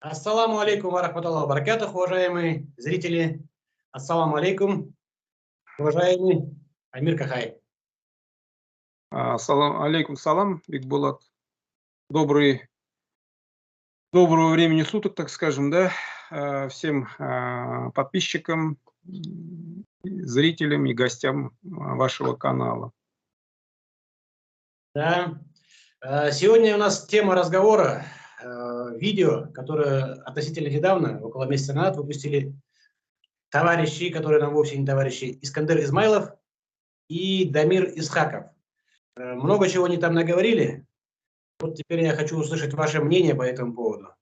Ассаламу алейкум варахматуллахи баракатух, уважаемые зрители. Ассаламу алейкум, уважаемый Амир Кахай. Алейкум салам, Бикбулат. Доброго времени суток, так скажем, да, всем подписчикам, зрителям и гостям вашего канала. Да. Сегодня у нас тема разговора, видео, которое относительно недавно, около месяца назад, выпустили товарищи, которые нам вовсе не товарищи, Искандер Измайлов и Дамир Исхаков. Много чего они там наговорили. Вот теперь я хочу услышать ваше мнение по этому поводу.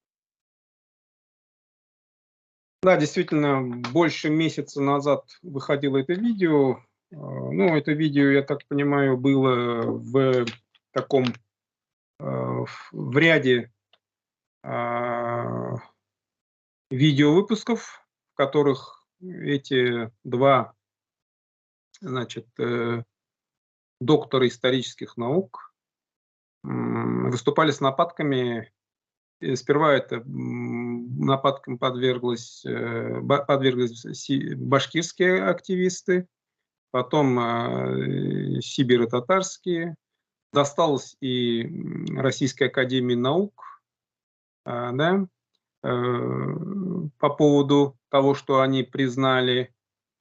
Да, действительно, больше месяца назад выходило это видео. Ну, это видео, я так понимаю, было в таком, в ряде видеовыпусков, в которых эти два, значит, доктора исторических наук выступали с нападками. Сперва это нападкам подверглись башкирские активисты, потом сибиро-татарские, досталось и Российской академии наук, да, по поводу того, что они признали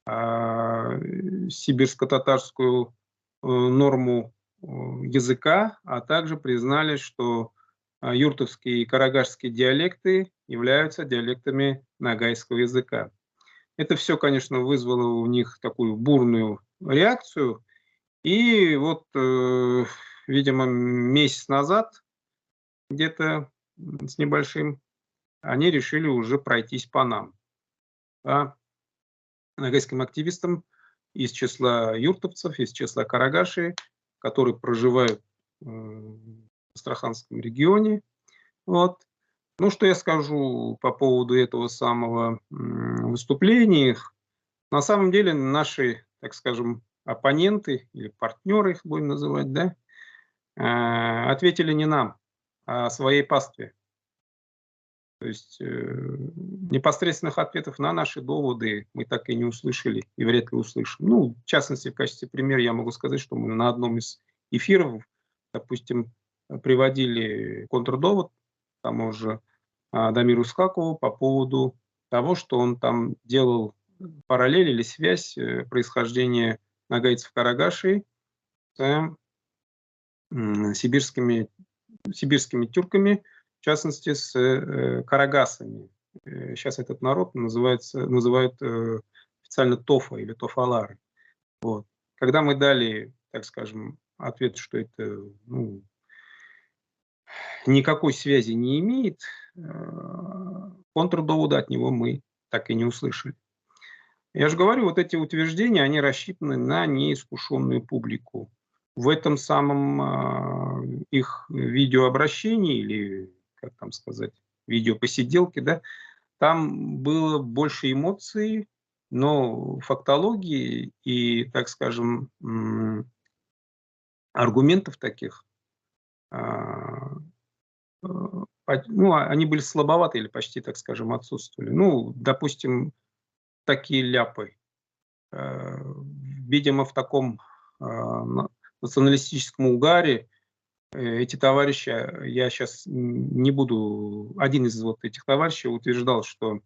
сибирско-татарскую норму языка, а также признали, что юртовские и карагашские диалекты являются диалектами ногайского языка. Это все, конечно, вызвало у них такую бурную реакцию. И вот, видимо, месяц назад, где-то с небольшим, они решили уже пройтись по нам. Да? Ногайским активистам из числа юртовцев, из числа карагашей, которые проживают в Астраханском регионе. Вот. Ну, что я скажу по поводу этого самого выступления их. На самом деле наши, так скажем, оппоненты или партнеры, их будем называть, да, ответили не нам, а своей пастве. То есть непосредственных ответов на наши доводы мы так и не услышали и вряд ли услышим. Ну, в частности, в качестве примера я могу сказать, что мы на одном из эфиров, допустим, приводили контрдовод тому же Дамиру Исхакову по поводу того, что он там делал параллель или связь происхождения нагайцев-карагашей с сибирскими тюрками, в частности, с карагасами. Сейчас этот народ называют официально тофа или тофалары. Вот. Когда мы дали, так скажем, ответ, что это никакой связи не имеет, контрдовода от него мы так и не услышали. Я же говорю, вот эти утверждения, они рассчитаны на неискушенную публику. В этом самом их видеообращении или, как там сказать, видеопосиделке, да, там было больше эмоций, но фактологии и, так скажем, аргументов таких, они были слабоваты или почти, так скажем, отсутствовали. Ну, допустим, такие ляпы. Видимо, в таком националистическом угаре эти товарищи, я сейчас не буду, один из вот этих товарищей утверждал, что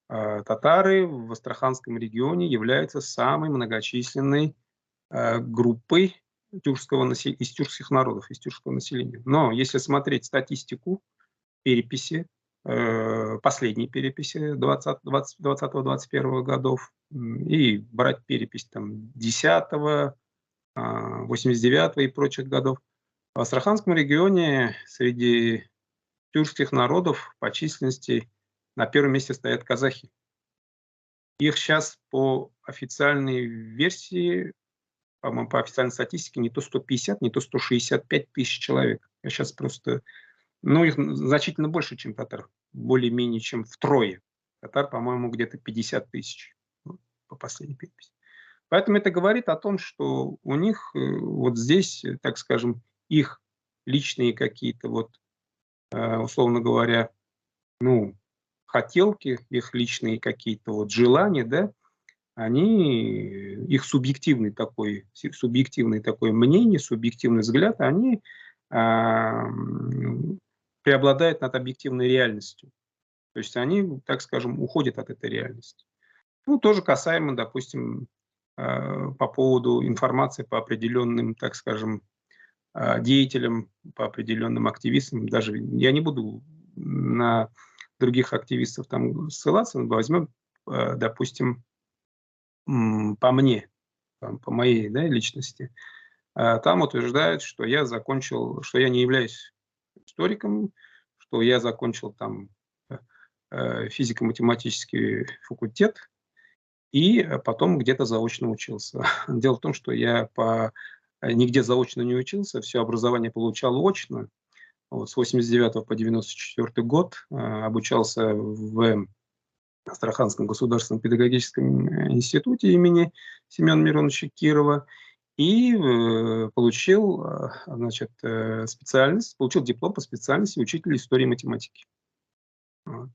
татары в Астраханском регионе являются самой многочисленной группой из тюркских народов, из тюркского населения. Но если смотреть статистику переписи, последней переписи 20-21 годов и брать перепись там 10-го, 89-го и прочих годов, в Астраханском регионе среди тюркских народов по численности на первом месте стоят казахи. Их сейчас по официальной версии, по-моему, по официальной статистике, не то 150, не то 165 тысяч человек. Я сейчас просто... их значительно больше, чем татар. Более-менее, чем втрое. Татар, по-моему, где-то 50 тысяч по последней переписи. Поэтому это говорит о том, что у них вот здесь, так скажем, их личные какие-то, вот, условно говоря, ну, хотелки, их личные какие-то вот желания, да, их субъективный такой мнение, субъективный взгляд, они преобладают над объективной реальностью. То есть они, так скажем, уходят от этой реальности. Ну, тоже касаемо, допустим, по поводу информации по определенным, так скажем, деятелям, по определенным активистам. Даже я не буду на других активистов там ссылаться, но возьмем, допустим, по мне, по моей, да, личности. Там утверждают, что я не являюсь историком, что я закончил там физико-математический факультет и потом где-то заочно учился. Дело в том, что я нигде заочно не учился, все образование получал очно. Вот, с 89 по 94 год обучался в Астраханском государственном педагогическом институте имени Семена Мироновича Кирова и получил диплом по специальности учителя истории и математики. Вот.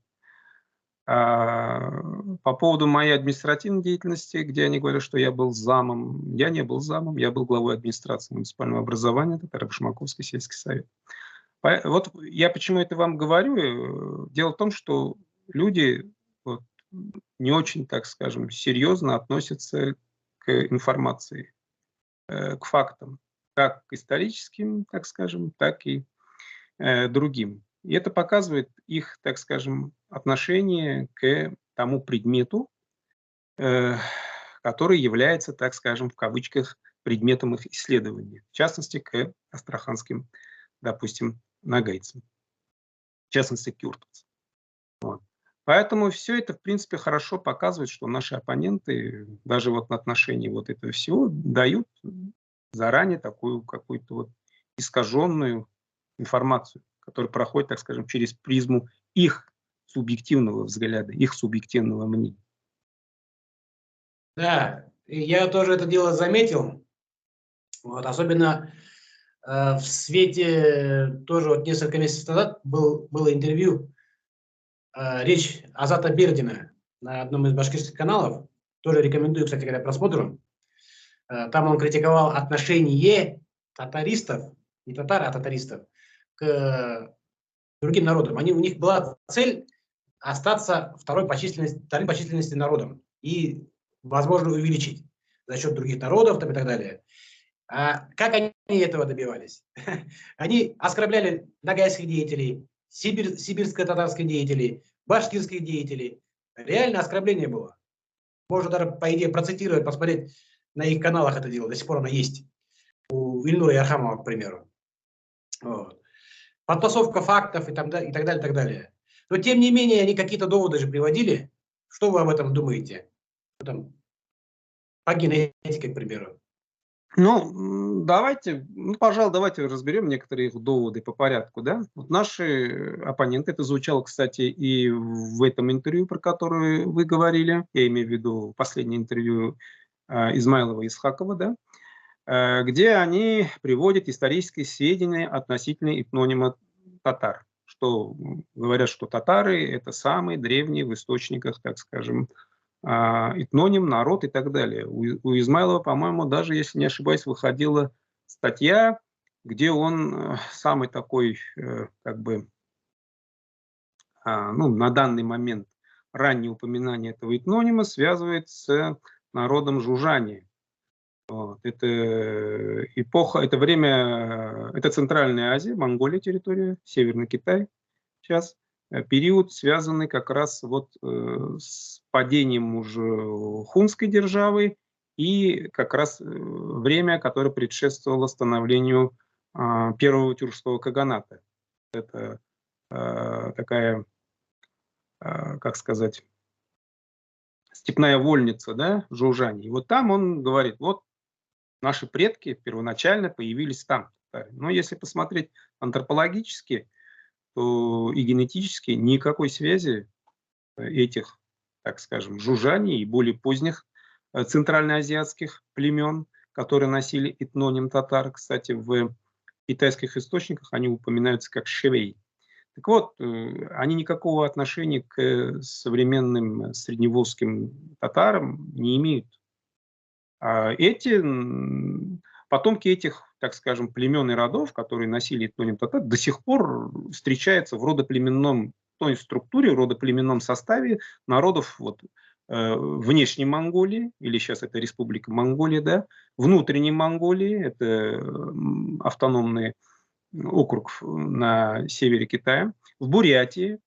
По поводу моей административной деятельности, где они говорят, что я был замом, я не был замом, я был главой администрации муниципального образования, это Таро-Башмаковский сельский совет. Вот я почему это вам говорю. Дело в том, что люди вот, не очень, так скажем, серьезно относятся к информации, к фактам, как к историческим, так скажем, так и другим. И это показывает их, так скажем, отношение к тому предмету, который является, так скажем, в кавычках, предметом их исследования. В частности, к астраханским, допустим, нагайцам. В частности, кюртовцам. Вот. Поэтому все это, в принципе, хорошо показывает, что наши оппоненты даже вот на отношении вот этого всего дают заранее такую какую-то вот искаженную информацию, которая проходит, так скажем, через призму их субъективного взгляда, их субъективного мнения. Да, и я тоже это дело заметил. Вот, особенно в свете тоже вот несколько месяцев назад было интервью, речь Азата Бердина на одном из башкирских каналов. Тоже рекомендую, кстати говоря, просмотру. Там он критиковал отношение татаристов, не татар, а татаристов, к другим народам. У них была цель остаться вторым по численности народом и, возможно, увеличить за счет других народов там, и так далее. А как они этого добивались? Они оскорбляли нагайских деятелей, сибирско-татарских деятелей, башкирских деятелей. Реально оскорбление было. Можно даже, по идее, процитировать, посмотреть на их каналах это дело. До сих пор оно есть. У Ильнура Ярхамова, к примеру. Вот. Подтасовка фактов и так далее, и так далее, и так далее. Но, тем не менее, они какие-то доводы же приводили. Что вы об этом думаете? Там, по генетике, к примеру. Пожалуй, давайте разберем некоторые их доводы по порядку, да. Вот наши оппоненты, это звучало, кстати, и в этом интервью, про которое вы говорили, я имею в виду последнее интервью Измайлова и Исхакова, да, где они приводят исторические сведения относительно этнонима татар, что говорят, что татары – это самые древние в источниках, так скажем, этноним, народ и так далее. У Измайлова, по-моему, даже, если не ошибаюсь, выходила статья, где он самый такой, на данный момент раннее упоминание этого этнонима связывает с народом жужани. Вот. Это Центральная Азия, Монголия территория, Северный Китай сейчас. Период, связанный как раз с падением уже хунской державы и как раз время, которое предшествовало становлению первого тюркского каганата. Это такая, как сказать, степная вольница, да, Жужани. И вот там он говорит, вот наши предки первоначально появились там. Но если посмотреть антропологически, то и генетически никакой связи этих, так скажем, жужжаний и более поздних центральноазиатских племен, которые носили этноним татар, кстати, в китайских источниках они упоминаются как шевей. Так вот, они никакого отношения к современным средневолжским татарам не имеют. А потомки этих, так скажем, племен и родов, которые носили этноним татар, до сих пор встречаются в родоплеменном той структуре, родоплеменном составе народов внешней Монголии, или сейчас это Республика Монголия, да, внутренней Монголии, это автономный округ на севере Китая, в Бурятии,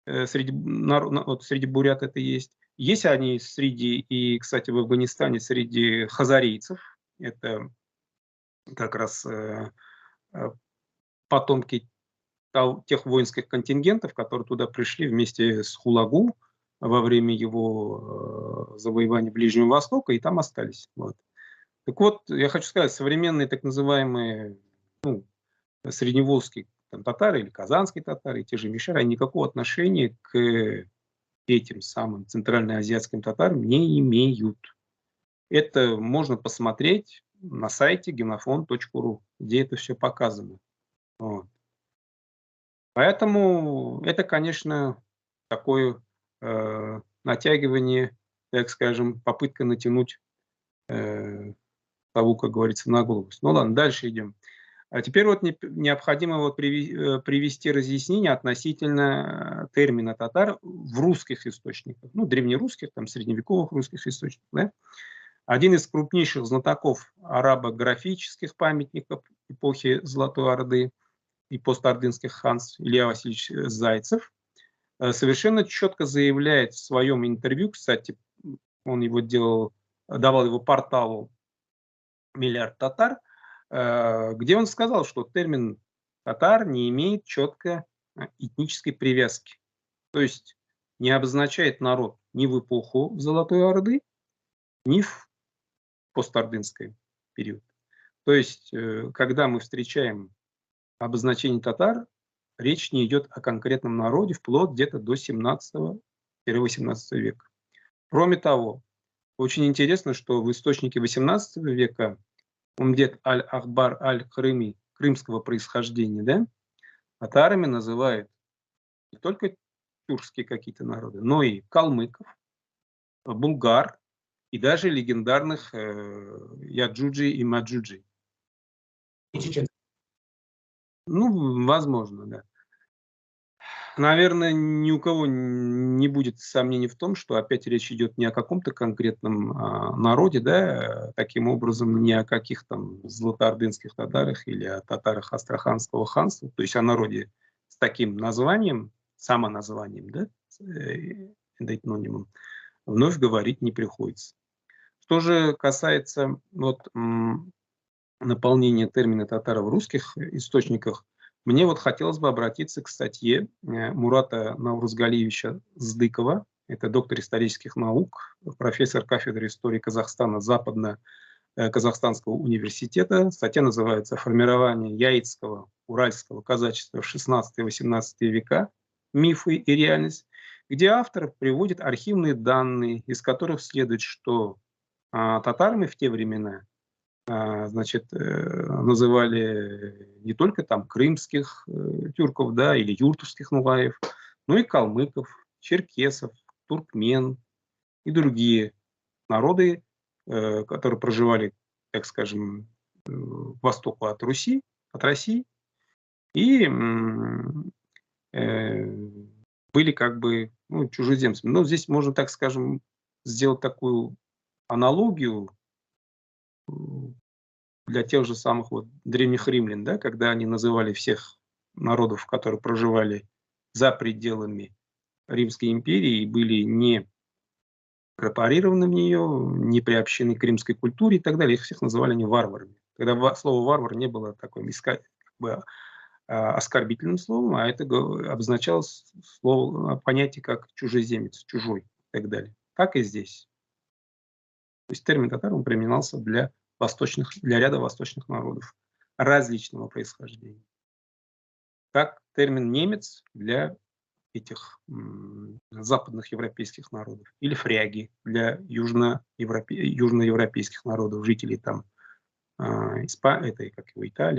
среди бурят это есть. Есть они и, кстати, в Афганистане среди хазарийцев. Это как раз потомки тех воинских контингентов, которые туда пришли вместе с Хулагу во время его завоевания Ближнего Востока и там остались. Вот. Так вот, я хочу сказать, современные так называемые средневолжские татары или казанские татары, те же мишары, они никакого отношения к этим самым центральноазиатским татарам не имеют. Это можно посмотреть на сайте genophon.ru, где это все показано. Вот. Поэтому это, конечно, такое натягивание, так скажем, попытка натянуть сову, как говорится, на голову. Ну ладно, дальше идем. А теперь необходимо привести разъяснение относительно термина татар в русских источниках, древнерусских, средневековых русских источниках. Да? Один из крупнейших знатоков арабографических памятников эпохи Золотой Орды и постордынских ханств Илья Васильевич Зайцев совершенно четко заявляет в своем интервью, кстати, он давал его порталу «Миллиард татар», где он сказал, что термин татар не имеет четко этнической привязки. То есть не обозначает народ ни в эпоху Золотой Орды, ни в постордынский период. То есть, когда мы встречаем обозначение татар, речь не идет о конкретном народе вплоть где-то до 17-18 века. Кроме того, очень интересно, что в источнике 18 века Умдет аль-Ахбар аль-Крыми, крымского происхождения, да, татарами называют не только тюркские какие-то народы, но и калмыков, булгар и даже легендарных яджуджи и маджуджи. И чеченцы. Возможно, да. Наверное, ни у кого не будет сомнений в том, что опять речь идет не о каком-то конкретном народе, да, таким образом не о каких златоордынских татарах или о татарах Астраханского ханства, то есть о народе с таким названием, самоназванием, да, этнонимом, вновь говорить не приходится. Что же касается наполнения термина татара в русских источниках, мне хотелось бы обратиться к статье Мурата Наурузгалиевича Здыкова, это доктор исторических наук, профессор кафедры истории Казахстана Западно-Казахстанского университета. Статья называется «Формирование яицкого, уральского казачества в 16-18 века. Мифы и реальность», где автор приводит архивные данные, из которых следует, что татарами в те времена называли не только крымских тюрков, да, или юртовских нулаев, но и калмыков, черкесов, туркмен и другие народы, которые проживали, так скажем, к востоку от России, и были чужеземцами. Но здесь можно, так скажем, сделать такую аналогию для тех же самых древних римлян, да, когда они называли всех народов, которые проживали за пределами Римской империи и были не инкорпорированы в нее, не приобщены к римской культуре и так далее, их всех называли они варварами. Когда слово «варвар» не было таким оскорбительным словом, а это обозначало понятие как чужеземец, чужой и так далее. Так и здесь. То есть термин татар он применялся для ряда восточных народов различного происхождения. Как термин немец для этих западных европейских народов. Или фряги для южноевропейских народов, жителей Италии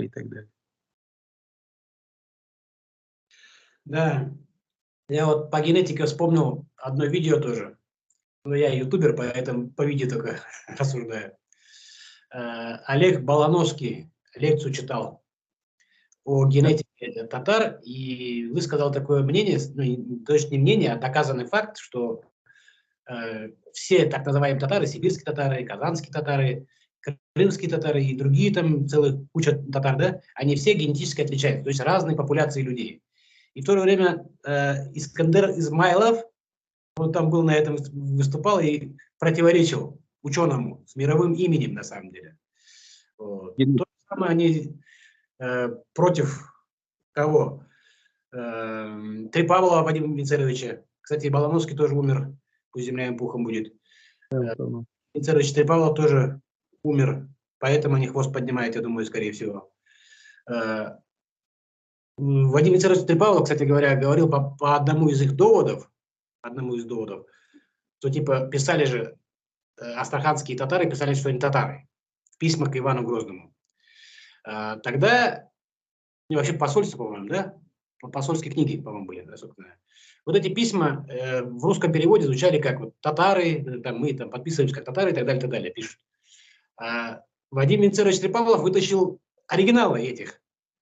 и так далее. Да, я вот по генетике вспомнил одно видео тоже. Ну, я ютубер, поэтому по видео только рассуждаю. Олег Балановский лекцию читал о генетике татар и высказал такое мнение, ну, то есть не мнение, а доказанный факт, что все так называемые татары, сибирские татары, казанские татары, крымские татары и другие там целая куча татар, да, они все генетически отличаются, то есть разные популяции людей. И в то же время Искандер Измайлов, он там был на этом, выступал и противоречил ученому с мировым именем на самом деле. Вот. То же самое они против кого? Трипавлова Вадима Винцеровича. Кстати, Балановский тоже умер, пусть земля им пухом будет. Винцерович Трипавлов тоже умер, поэтому они хвост поднимают, я думаю, скорее всего. Вадим Винцерович Трипавлов, кстати говоря, говорил по одному из их доводов, что типа писали же астраханские татары, писали, что они татары в письмах к Ивану Грозному. Тогда, ну, вообще посольство, по-моему, да? Посольские книги, по-моему, были, да, собственно. Вот эти письма в русском переводе звучали как вот татары, там, мы там подписываемся как татары и так далее, пишут. Вадим Винцерович Трипавлов вытащил оригиналы этих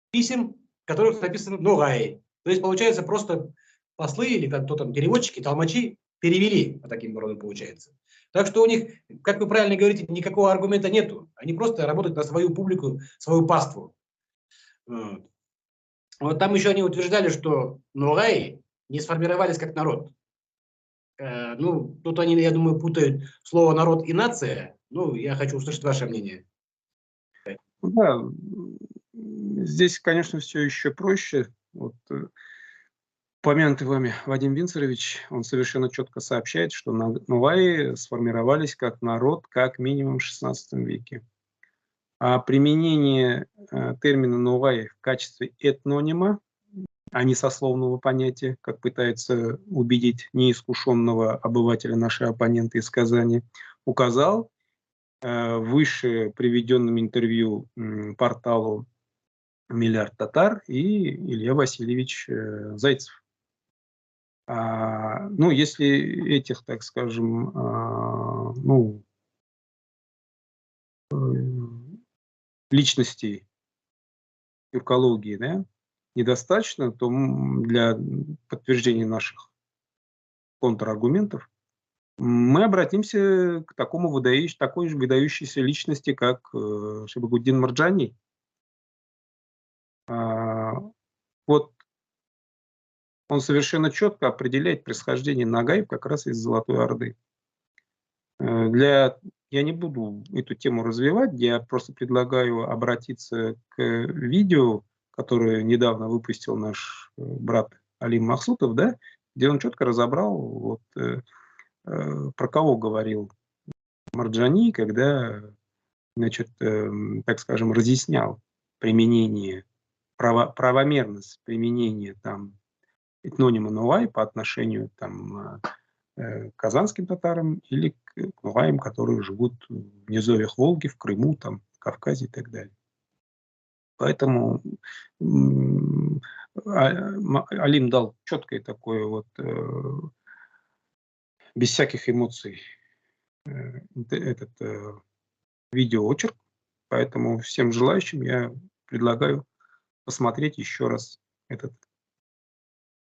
писем, в которых написано «Ногай». То есть, получается, просто послы или кто там, переводчики, толмачи перевели, вот таким образом получается. Так что у них, как вы правильно говорите, никакого аргумента нету. Они просто работают на свою публику, свою паству. Вот там еще они утверждали, что Ногай не сформировались как народ. Ну, тут они, я думаю, путают слово «народ» и «нация». Ну, я хочу услышать ваше мнение. Да, здесь, конечно, все еще проще. Вот, упомянутый вами Вадим Винцерович, он совершенно четко сообщает, что Ногай сформировались как народ как минимум в XVI веке. А применение термина Ногай в качестве этнонима, а не сословного понятия, как пытается убедить неискушенного обывателя наши оппоненты из Казани, указал выше приведенном интервью порталу «Миллиард татар» и Илья Васильевич Зайцев. Ну, если этих, так скажем, личностей тюркологии, да, недостаточно, то для подтверждения наших контраргументов мы обратимся к такой же выдающейся личности, как Шабагуддин Марджани. Вот он совершенно четко определяет происхождение Ногаев как раз из Золотой Орды. Я не буду эту тему развивать, я просто предлагаю обратиться к видео, которое недавно выпустил наш брат Алим Махсутов, да, где он четко разобрал, вот, про кого говорил Марджани, когда, значит, так скажем, разъяснял применение, правомерность применения там этнонима Ногай по отношению там, к казанским татарам или к ногаям, которые живут в низовьях Волги, в Крыму, там, в Кавказе и так далее. Поэтому Алим дал четкое такое вот, без всяких эмоций, этот видеоочерк. Поэтому всем желающим я предлагаю посмотреть еще раз эту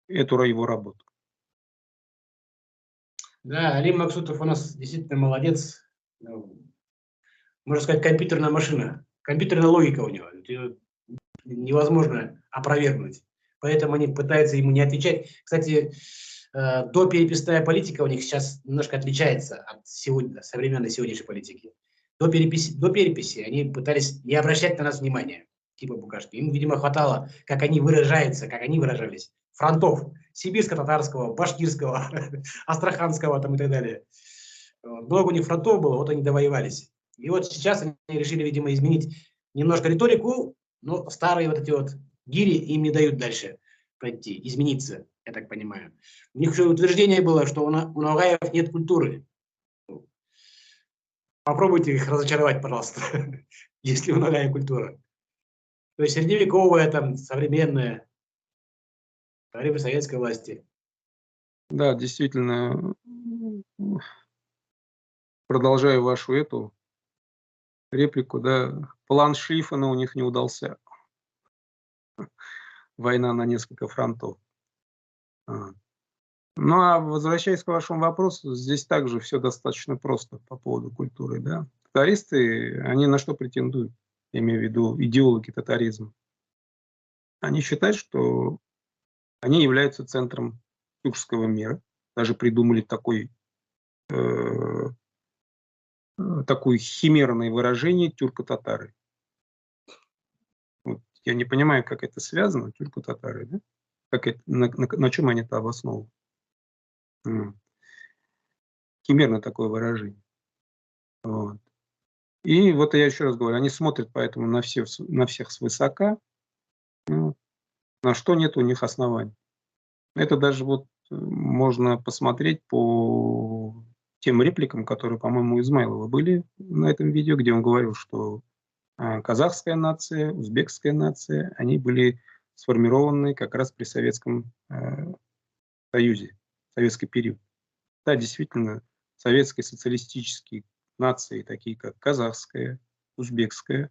его работу. Да, Алим Максутов у нас действительно молодец. Можно сказать, компьютерная машина. Компьютерная логика у него. Это невозможно опровергнуть. Поэтому они пытаются ему не отвечать. Кстати, допереписная политика у них сейчас немножко отличается от современной сегодняшней политики. До переписи они пытались не обращать на нас внимания, типа букашки. Им, видимо, хватало, как они выражались, фронтов сибирско-татарского, башкирского, астраханского там и так далее. Много у них фронтов было, вот они довоевались. И вот сейчас они решили, видимо, изменить немножко риторику, но старые вот эти вот гири им не дают дальше пройти, измениться, я так понимаю. У них уже утверждение было, что у Ногаев нет культуры. Попробуйте их разочаровать, пожалуйста, если у Ногаев культура. То есть средневековая, там, современная. во время советской власти. Да, действительно, продолжаю вашу эту реплику, да, план Шлиффена у них не удался. Война на несколько фронтов. А. Ну, а возвращаясь к вашему вопросу, здесь также все достаточно просто по поводу культуры, да. Татаристы, они на что претендуют? Я имею в виду идеологи татаризма. Они считают, что они являются центром тюркского мира. Даже придумали такое химерное выражение тюрко-татары. Вот, я не понимаю, как это связано, тюрко-татары, да? Как это, на чем они это обосновывают? Химерное такое выражение. Вот. И вот я еще раз говорю, они смотрят поэтому на всех свысока, ну, на что нет у них оснований. Это даже вот можно посмотреть по тем репликам, которые, по-моему, у Измайлова были на этом видео, где он говорил, что казахская нация, узбекская нация, они были сформированы как раз при Советском Союзе, советский период. Да, действительно, советские социалистические нации, такие как казахская, узбекская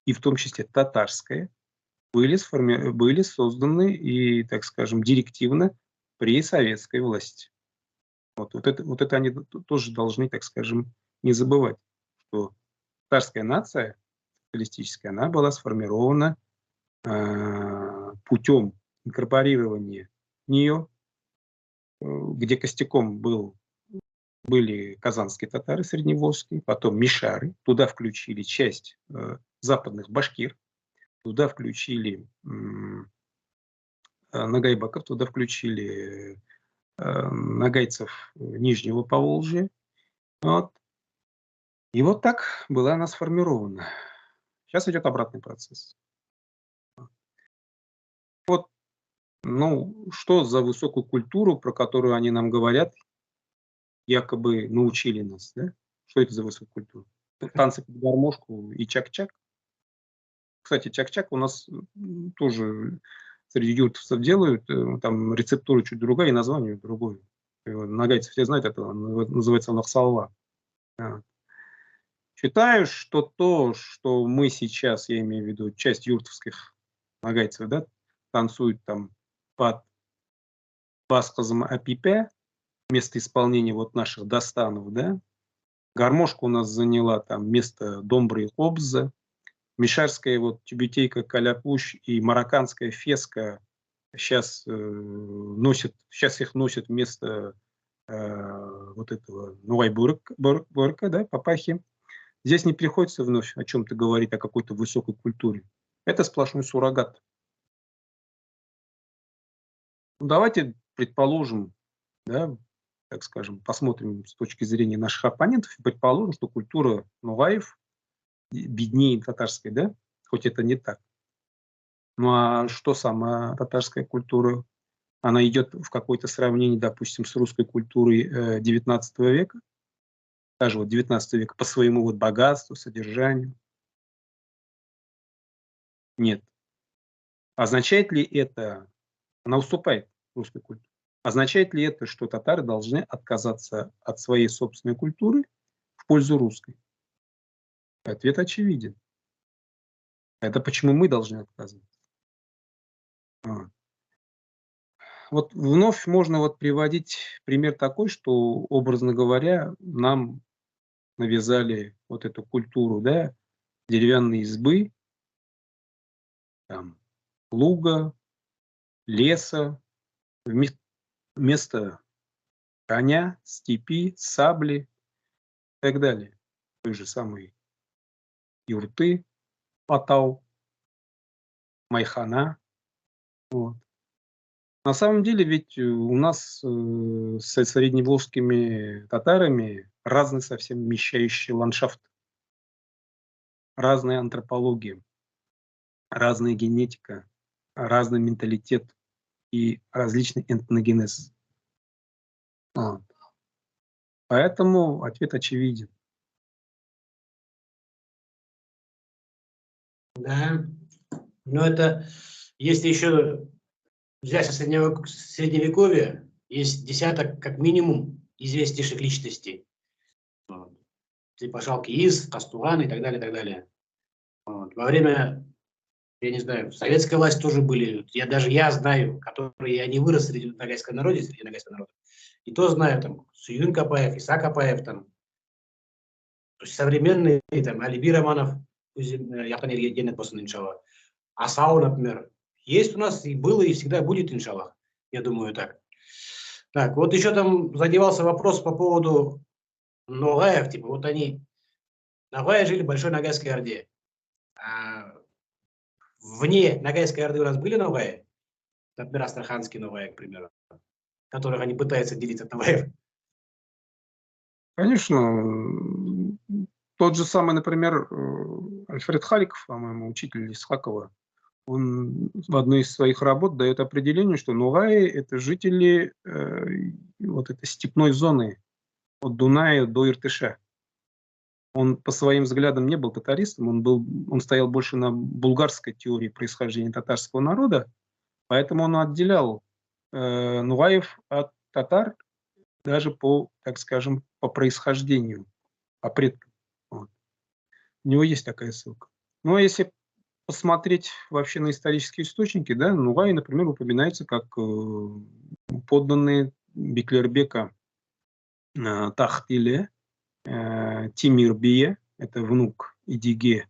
и в том числе татарская, были созданы и, так скажем, директивно при советской власти. Вот это они тоже должны, так скажем, не забывать, что татарская нация социалистическая, она была сформирована путем инкорпорирования в нее, где костяком были казанские татары средневолжские, потом мишары, туда включили часть западных башкир, туда включили нагайбаков, туда включили нагайцев Нижнего Поволжья. Вот. И вот так была она сформирована. Сейчас идет обратный процесс. Вот, ну, что за высокую культуру, про которую они нам говорят, якобы научили нас, да? Что это за высокая культура? Танцы под гармошку и чак-чак. Кстати, чак-чак у нас тоже среди юртовцев делают, там рецептура чуть другая и название другое. Нагайцы все знают это, называется нахсалва. Считаю, что то, что мы сейчас, я имею в виду часть юртовских нагайцев, да, танцуют там под басказом апипе, вместо исполнения вот наших достанов, да, гармошка у нас заняла там место домбры и обза, мишарская вот тюбетейка каляпуш и марокканская феска сейчас их носят вместо вот этого нуай-бурка, да, папахи. Здесь не приходится вновь о чем-то говорить, о какой-то высокой культуре. Это сплошной суррогат. Ну, давайте предположим, да, так скажем, посмотрим с точки зрения наших оппонентов и предположим, что культура нуаев беднее татарской, да, хоть это не так. Ну а что сама татарская культура? Она идет в какое-то сравнение, допустим, с русской культурой XIX века, даже вот XIX века по своему вот богатству, содержанию? Нет. Означает ли это, она уступает русской культуре? Означает ли это, что татары должны отказаться от своей собственной культуры в пользу русской? Ответ очевиден. Это почему мы должны отказываться. Вот вновь можно вот приводить пример такой, что, образно говоря, нам навязали вот эту культуру, да, деревянные избы, там, луга, леса, вместо коня, степи, сабли и так далее. Той же самой юрты, патау, майхана. Вот. На самом деле ведь у нас с средневолжскими татарами разный совсем вмещающий ландшафт, разная антропология, разная генетика, разный менталитет и различный этногенез. Вот. Поэтому ответ очевиден. Да. Но это, если еще Взять со Средневековья есть десяток, как минимум, известнейших личностей. Вот. Типа Шалкииз, Кастуран и так далее, и так далее. Вот. Во время, я не знаю, советская власть тоже были. Я знаю, которые я не вырос среди ногайского народа, И то знаю, там, Сююн Капаев, Иса Капаев, там, то есть современные, там, Алиби Романов, Япония Генет после иншаллах. Асау, например. Есть у нас и было, и всегда будет, иншаллах. Я думаю, так. Так, вот еще там задевался вопрос по поводу Ногаев. Типа, вот они, Ногаи жили в Большой Ногайской Орде. А вне Ногайской Орды у нас были Ногаи? Например, Астраханские Ногаи, к примеру, которых они пытаются делить от Ногаев. Конечно, тот же самый, например, Альфред Халиков, по-моему, учитель Исхакова, он в одной из своих работ дает определение, что Ногаи – это жители вот этой степной зоны от Дуная до Иртыша. Он по своим взглядам не был татаристом, он стоял больше на булгарской теории происхождения татарского народа, поэтому он отделял Ногаев от татар даже по, так скажем, по происхождению, по предкам. Вот. У него есть такая ссылка. Ну, а если посмотреть вообще на исторические источники, да, Ногаи, например, упоминаются как подданные Беклербека Тахтиле, Тимирбие, это внук Идиге,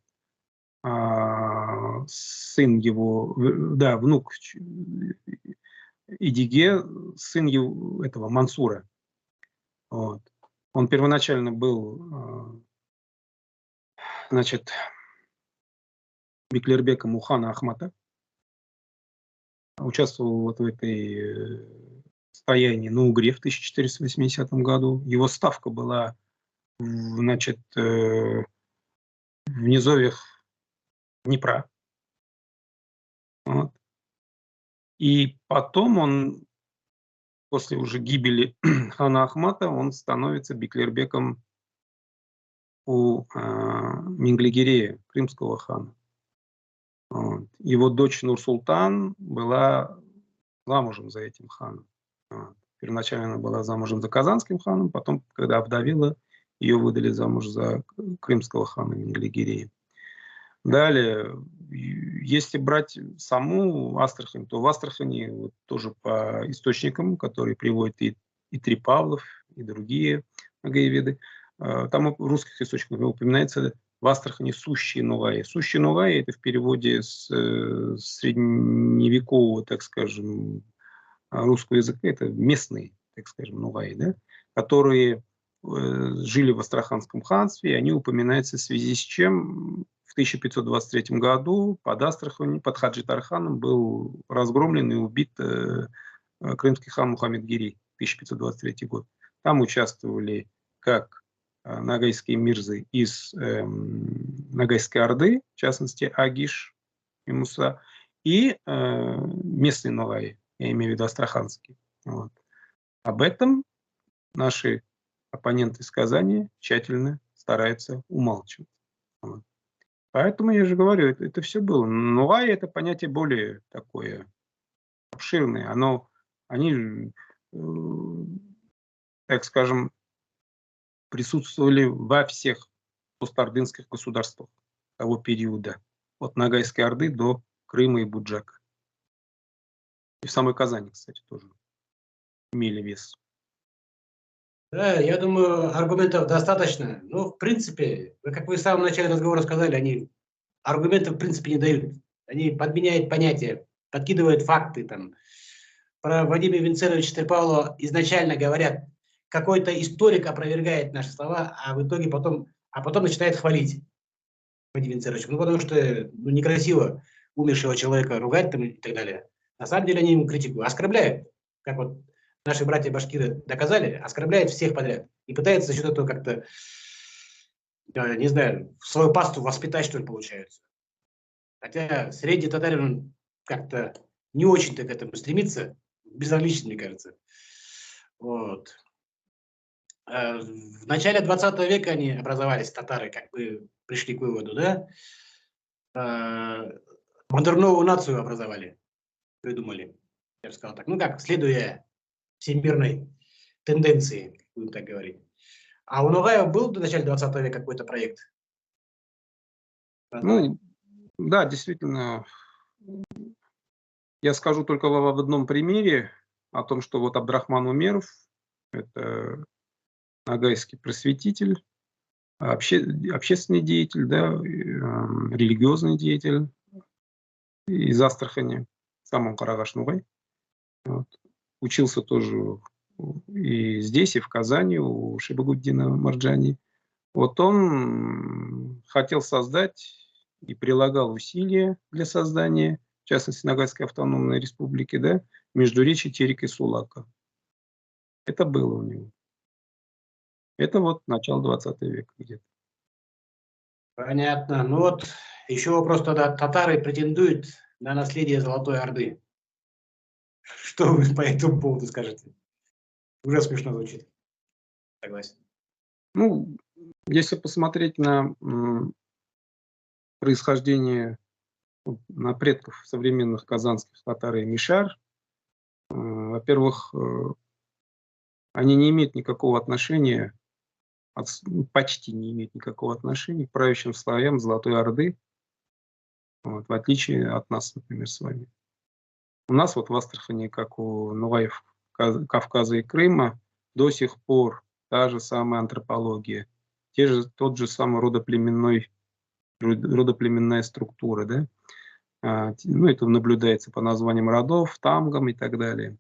сын его, да, внук Идиге, сын его, этого Мансура. Вот. Он первоначально был, значит, Беклербеком у хана Ахмата, участвовал вот в этой стоянии на Угре в 1480 году. Его ставка была, значит, в низовьях Днепра. Вот. И потом он, после уже гибели хана Ахмата, он становится Беклербеком у Менглигерея, крымского хана. Вот. Его дочь Нур-Султан была замужем за этим ханом. Вот. Первоначально она была замужем за казанским ханом, потом, когда овдовела, ее выдали замуж за крымского хана Менглигерея. Далее, если брать саму Астрахань, то в Астрахани вот тоже по источникам, которые приводят и Трипавлов, и другие ногаеведы, там в русских источниках упоминается в Астрахани сущие Ногаи. Сущие Ногаи – это в переводе с средневекового, так скажем, русского языка, это местные, так скажем, Ногаи, да, которые жили в Астраханском ханстве, и они упоминаются в связи с чем в 1523 году под Астраханью, под Хаджи-Тарханом был разгромлен и убит крымский хан Мухаммед-Гирей, 1523 год. Там участвовали как ногайские мирзы из Ногайской Орды, в частности Агиш и Муса, и местные Ногаи, я имею в виду астраханские. Вот. Об этом наши оппоненты из Казани тщательно стараются умалчивать. Вот. Поэтому я же говорю, это все было. Ногаи – это понятие более такое обширное. Они, так скажем, присутствовали во всех постордынских государствах того периода. От Ногайской Орды до Крыма и Буджака. И в самой Казани, кстати, тоже имели вес. Да, я думаю, аргументов достаточно. Но, в принципе, как вы в самом начале разговора сказали, они аргументов, в принципе, не дают. Они подменяют понятия, подкидывают факты. Там. Про Владимира Винценовича Трипавлова изначально говорят, какой-то историк опровергает наши слова, а в итоге потом начинает хвалить Владимира Винценовича. Ну, потому что некрасиво умершего человека ругать там, и так далее. На самом деле они ему критику оскорбляют, как вот наши братья-башкиры доказали, оскорбляют всех подряд. И пытаются за счет этого как-то, не знаю, в свою пасту воспитать, что ли, получается. Хотя средний татарин как-то не очень-то к этому стремится, безразлично, мне кажется. Вот. В начале 20 века они образовались, татары, как бы пришли к выводу, да? Модерновую нацию образовали, придумали. я бы сказал так, ну как, следуя всемирной тенденции, будем так говорить. А у Ногаева был в начале 20 века какой-то проект? Ну, да, действительно, я скажу только об одном примере, о том, что вот Абдрахман Умеров, это ногайский просветитель, общественный деятель, да, религиозный деятель из Астрахани, сам он Карагаш-Нугай. Вот. Учился тоже и здесь, и в Казани, у Шибагуддина Марджани. Вот он хотел создать и прилагал усилия для создания, в частности, Ногайской автономной республики, да, междуречия Терек и Сулака. Это было у него. Это вот начало 20 века где-то. Понятно. Ну вот еще вопрос тогда. Татары претендуют на наследие Золотой Орды. Что вы по этому поводу скажете? Уже смешно звучит. Согласен. Ну, если посмотреть на происхождение, на предков современных казанских татар и мишар, во-первых, они не имеют никакого отношения, почти не имеют никакого отношения к правящим слоям Золотой Орды, вот, в отличие от нас, например, с вами. У нас вот в Астрахани, как у Нугаев Кавказа и Крыма, до сих пор та же самая антропология, тот же самый родоплеменная структура, да? Ну, это наблюдается по названиям родов, тамгам и так далее.